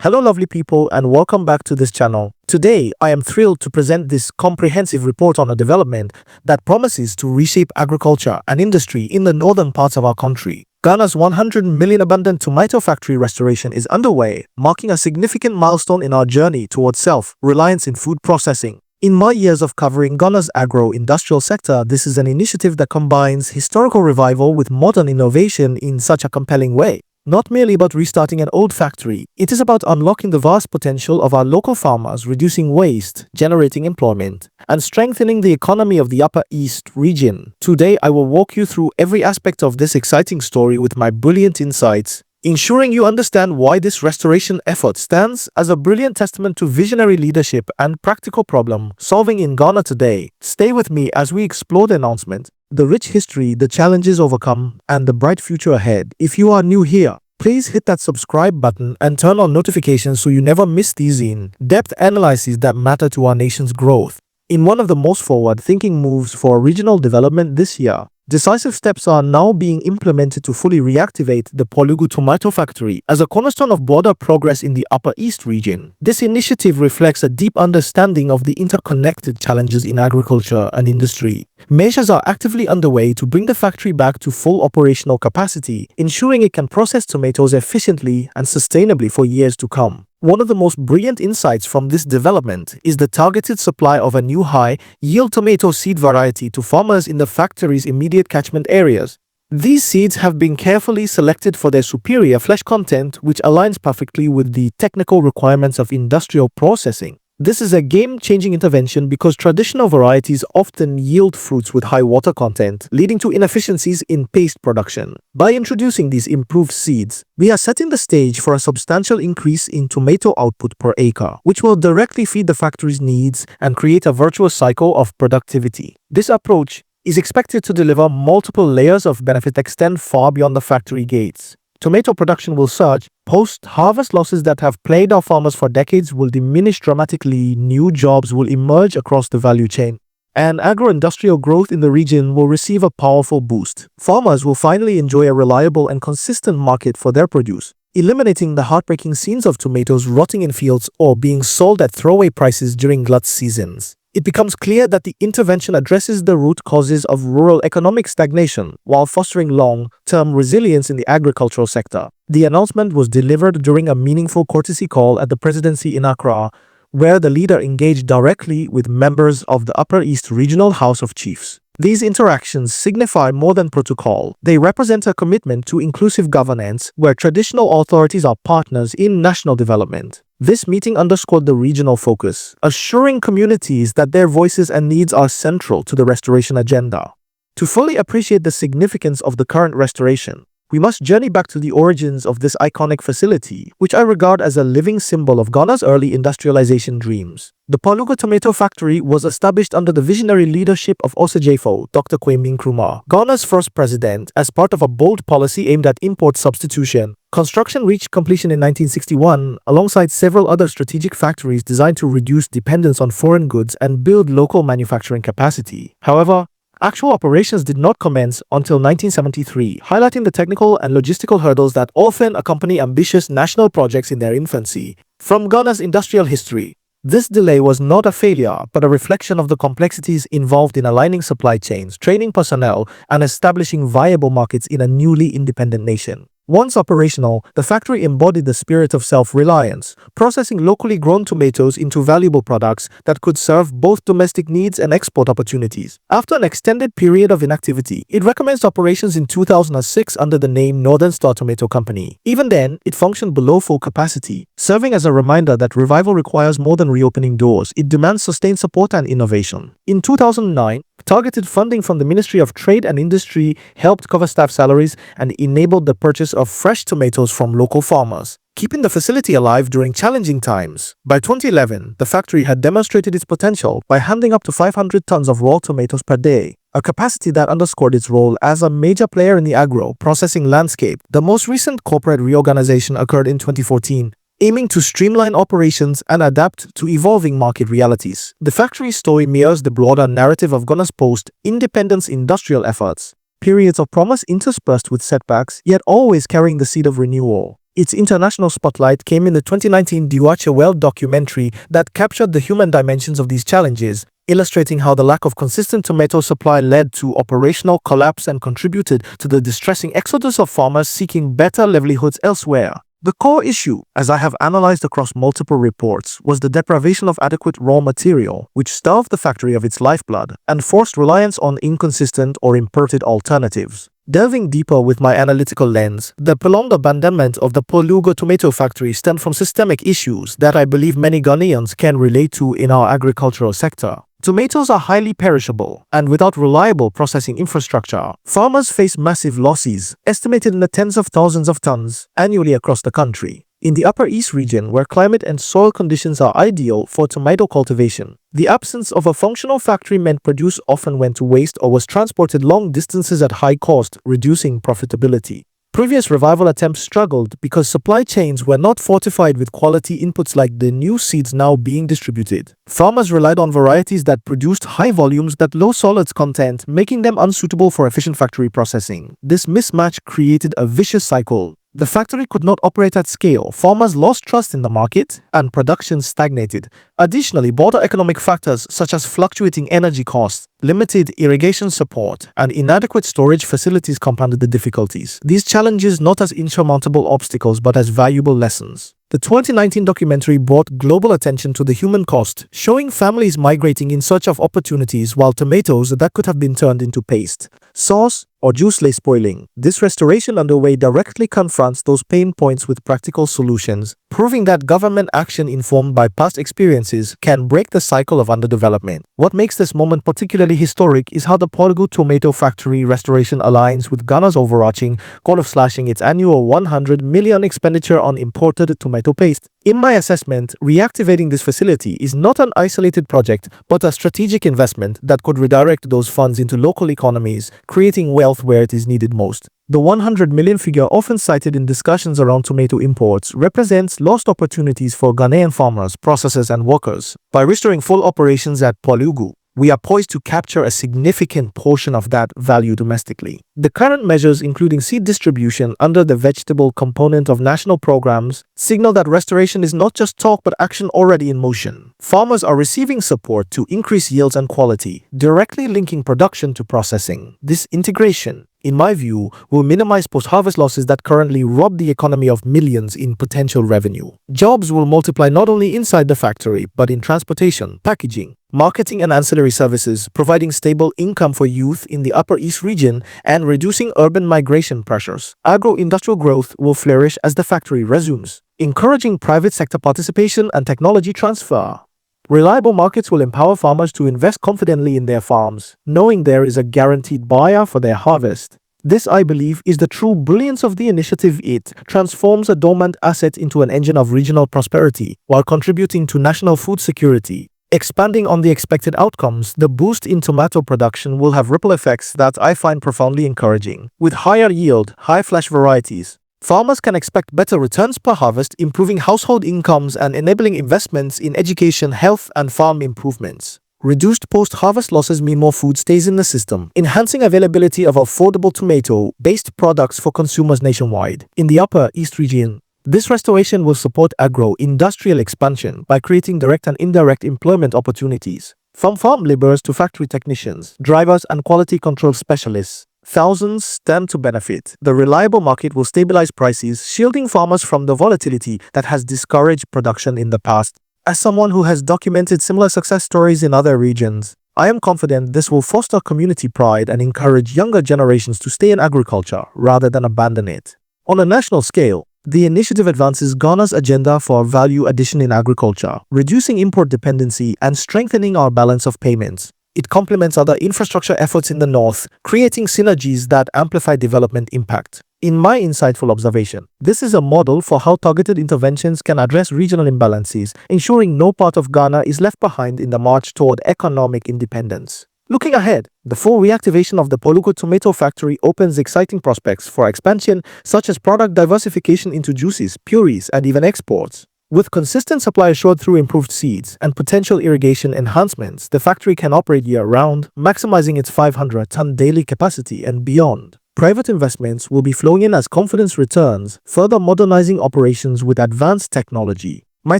Hello lovely people and welcome back to this channel. Today, I am thrilled to present this comprehensive report on a development that promises to reshape agriculture and industry in the northern parts of our country. Ghana's 100 million abundant tomato factory restoration is underway, marking a significant milestone in our journey towards self-reliance in food processing. In my years of covering Ghana's agro-industrial sector, this is an initiative that combines historical revival with modern innovation in such a compelling way. Not merely about restarting an old factory, it is about unlocking the vast potential of our local farmers, reducing waste, generating employment, and strengthening the economy of the Upper East region. Today, I will walk you through every aspect of this exciting story with my brilliant insights, ensuring you understand why this restoration effort stands as a brilliant testament to visionary leadership and practical problem solving in Ghana today. Stay with me as we explore the announcement, the rich history, the challenges overcome, and the bright future ahead. If you are new here, please hit that subscribe button and turn on notifications so you never miss these in-depth analyses that matter to our nation's growth. In one of the most forward-thinking moves for regional development this year, decisive steps are now being implemented to fully reactivate the Polugu tomato factory as a cornerstone of broader progress in the Upper East region. This initiative reflects a deep understanding of the interconnected challenges in agriculture and industry. Measures are actively underway to bring the factory back to full operational capacity, ensuring it can process tomatoes efficiently and sustainably for years to come. One of the most brilliant insights from this development is the targeted supply of a new high-yield tomato seed variety to farmers in the factory's immediate catchment areas. These seeds have been carefully selected for their superior flesh content, which aligns perfectly with the technical requirements of industrial processing. This is a game-changing intervention because traditional varieties often yield fruits with high water content, leading to inefficiencies in paste production. By introducing these improved seeds, we are setting the stage for a substantial increase in tomato output per acre, which will directly feed the factory's needs and create a virtuous cycle of productivity. This approach is expected to deliver multiple layers of benefit that extend far beyond the factory gates. Tomato production will surge, post-harvest losses that have plagued our farmers for decades will diminish dramatically, new jobs will emerge across the value chain, and agro-industrial growth in the region will receive a powerful boost. Farmers will finally enjoy a reliable and consistent market for their produce, eliminating the heartbreaking scenes of tomatoes rotting in fields or being sold at throwaway prices during glut seasons. It becomes clear that the intervention addresses the root causes of rural economic stagnation while fostering long-term resilience in the agricultural sector. The announcement was delivered during a meaningful courtesy call at the presidency in Accra, where the leader engaged directly with members of the Upper East Regional House of Chiefs. These interactions signify more than protocol. They represent a commitment to inclusive governance where traditional authorities are partners in national development. This meeting underscored the regional focus, assuring communities that their voices and needs are central to the restoration agenda. To fully appreciate the significance of the current restoration, we must journey back to the origins of this iconic facility, which I regard as a living symbol of Ghana's early industrialization dreams. The Polugu Tomato Factory was established under the visionary leadership of Osejefo, Dr. Kwame Nkrumah, Ghana's first president, as part of a bold policy aimed at import substitution. Construction reached completion in 1961, alongside several other strategic factories designed to reduce dependence on foreign goods and build local manufacturing capacity. However, actual operations did not commence until 1973, highlighting the technical and logistical hurdles that often accompany ambitious national projects in their infancy. From Ghana's industrial history, this delay was not a failure, but a reflection of the complexities involved in aligning supply chains, training personnel, and establishing viable markets in a newly independent nation. Once operational, the factory embodied the spirit of self-reliance, processing locally grown tomatoes into valuable products that could serve both domestic needs and export opportunities. After an extended period of inactivity, it recommenced operations in 2006 under the name Northern Star Tomato Company. Even then, it functioned below full capacity, serving as a reminder that revival requires more than reopening doors. It demands sustained support and innovation. In 2009, targeted funding from the Ministry of Trade and Industry helped cover staff salaries and enabled the purchase of fresh tomatoes from local farmers, keeping the facility alive during challenging times. By 2011, the factory had demonstrated its potential by handling up to 500 tons of raw tomatoes per day, a capacity that underscored its role as a major player in the agro-processing landscape. The most recent corporate reorganization occurred in 2014, aiming to streamline operations and adapt to evolving market realities. The factory's story mirrors the broader narrative of Ghana's post-independence industrial efforts, periods of promise interspersed with setbacks, yet always carrying the seed of renewal. Its international spotlight came in the 2019 Diwache World documentary that captured the human dimensions of these challenges, illustrating how the lack of consistent tomato supply led to operational collapse and contributed to the distressing exodus of farmers seeking better livelihoods elsewhere. The core issue, as I have analyzed across multiple reports, was the deprivation of adequate raw material, which starved the factory of its lifeblood and forced reliance on inconsistent or imported alternatives. Delving deeper with my analytical lens, the prolonged abandonment of the Polugo tomato factory stemmed from systemic issues that I believe many Ghanaians can relate to in our agricultural sector. Tomatoes are highly perishable, and without reliable processing infrastructure, farmers face massive losses, estimated in the tens of thousands of tons, annually across the country. In the Upper East region, where climate and soil conditions are ideal for tomato cultivation, the absence of a functional factory meant produce often went to waste or was transported long distances at high cost, reducing profitability. Previous revival attempts struggled because supply chains were not fortified with quality inputs like the new seeds now being distributed. Farmers relied on varieties that produced high volumes but low solids content, making them unsuitable for efficient factory processing. This mismatch created a vicious cycle. The factory could not operate at scale, farmers lost trust in the market, and production stagnated. Additionally, broader economic factors such as fluctuating energy costs, limited irrigation support, and inadequate storage facilities compounded the difficulties. These challenges not as insurmountable obstacles but as valuable lessons. The 2019 documentary brought global attention to the human cost, showing families migrating in search of opportunities while tomatoes that could have been turned into paste, sauce, or juice lay spoiling. This restoration underway directly confronts those pain points with practical solutions, proving that government action informed by past experiences can break the cycle of underdevelopment. What makes this moment particularly historic is how the Polugo tomato factory restoration aligns with Ghana's overarching goal of slashing its annual 100 million expenditure on imported tomato paste. In my assessment, reactivating this facility is not an isolated project, but a strategic investment that could redirect those funds into local economies, creating wealth where it is needed most. The 100 million figure often cited in discussions around tomato imports represents lost opportunities for Ghanaian farmers, processors, and workers. By restoring full operations at Polugo, we are poised to capture a significant portion of that value domestically. The current measures, including seed distribution under the vegetable component of national programs, signal that restoration is not just talk but action already in motion. Farmers are receiving support to increase yields and quality, directly linking production to processing. This integration, in my view, will minimize post-harvest losses that currently rob the economy of millions in potential revenue. Jobs will multiply not only inside the factory, but in transportation, packaging, marketing and ancillary services, providing stable income for youth in the Upper East region and reducing urban migration pressures. Agro-industrial growth will flourish as the factory resumes, encouraging private sector participation and technology transfer. Reliable markets will empower farmers to invest confidently in their farms, knowing there is a guaranteed buyer for their harvest. This, I believe, is the true brilliance of the initiative. It transforms a dormant asset into an engine of regional prosperity while contributing to national food security. Expanding on the expected outcomes, the boost in tomato production will have ripple effects that I find profoundly encouraging. With higher yield, high-flash varieties, farmers can expect better returns per harvest, improving household incomes and enabling investments in education, health, and farm improvements. Reduced post-harvest losses mean more food stays in the system, enhancing availability of affordable tomato-based products for consumers nationwide. In the Upper East region, this restoration will support agro-industrial expansion by creating direct and indirect employment opportunities. From farm laborers to factory technicians, drivers, and quality control specialists, thousands stand to benefit. The reliable market will stabilize prices, shielding farmers from the volatility that has discouraged production in the past. As someone who has documented similar success stories in other regions, I am confident this will foster community pride and encourage younger generations to stay in agriculture rather than abandon it. On a national scale, the initiative advances Ghana's agenda for value addition in agriculture, reducing import dependency and strengthening our balance of payments. It complements other infrastructure efforts in the north, creating synergies that amplify development impact. In my insightful observation, this is a model for how targeted interventions can address regional imbalances, ensuring no part of Ghana is left behind in the march toward economic independence. Looking ahead, the full reactivation of the Polugo tomato factory opens exciting prospects for expansion, such as product diversification into juices, purees, and even exports. With consistent supply assured through improved seeds and potential irrigation enhancements, the factory can operate year-round, maximizing its 500-ton daily capacity and beyond. Private investments will be flowing in as confidence returns, further modernizing operations with advanced technology. My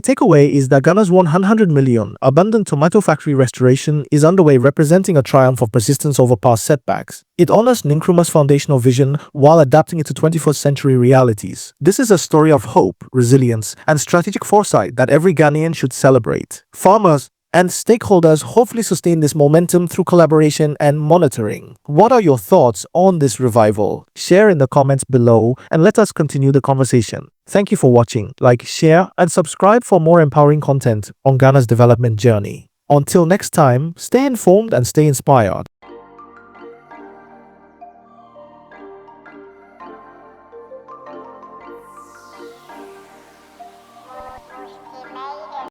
takeaway is that Ghana's 100 million abandoned tomato factory restoration is underway, representing a triumph of persistence over past setbacks. It honors Nkrumah's foundational vision while adapting it to 21st century realities. This is a story of hope, resilience, and strategic foresight that every Ghanaian should celebrate. Farmers and stakeholders hopefully sustain this momentum through collaboration and monitoring. What are your thoughts on this revival? Share in the comments below and let us continue the conversation. Thank you for watching. Like, share, and subscribe for more empowering content on Ghana's development journey. Until next time, stay informed and stay inspired.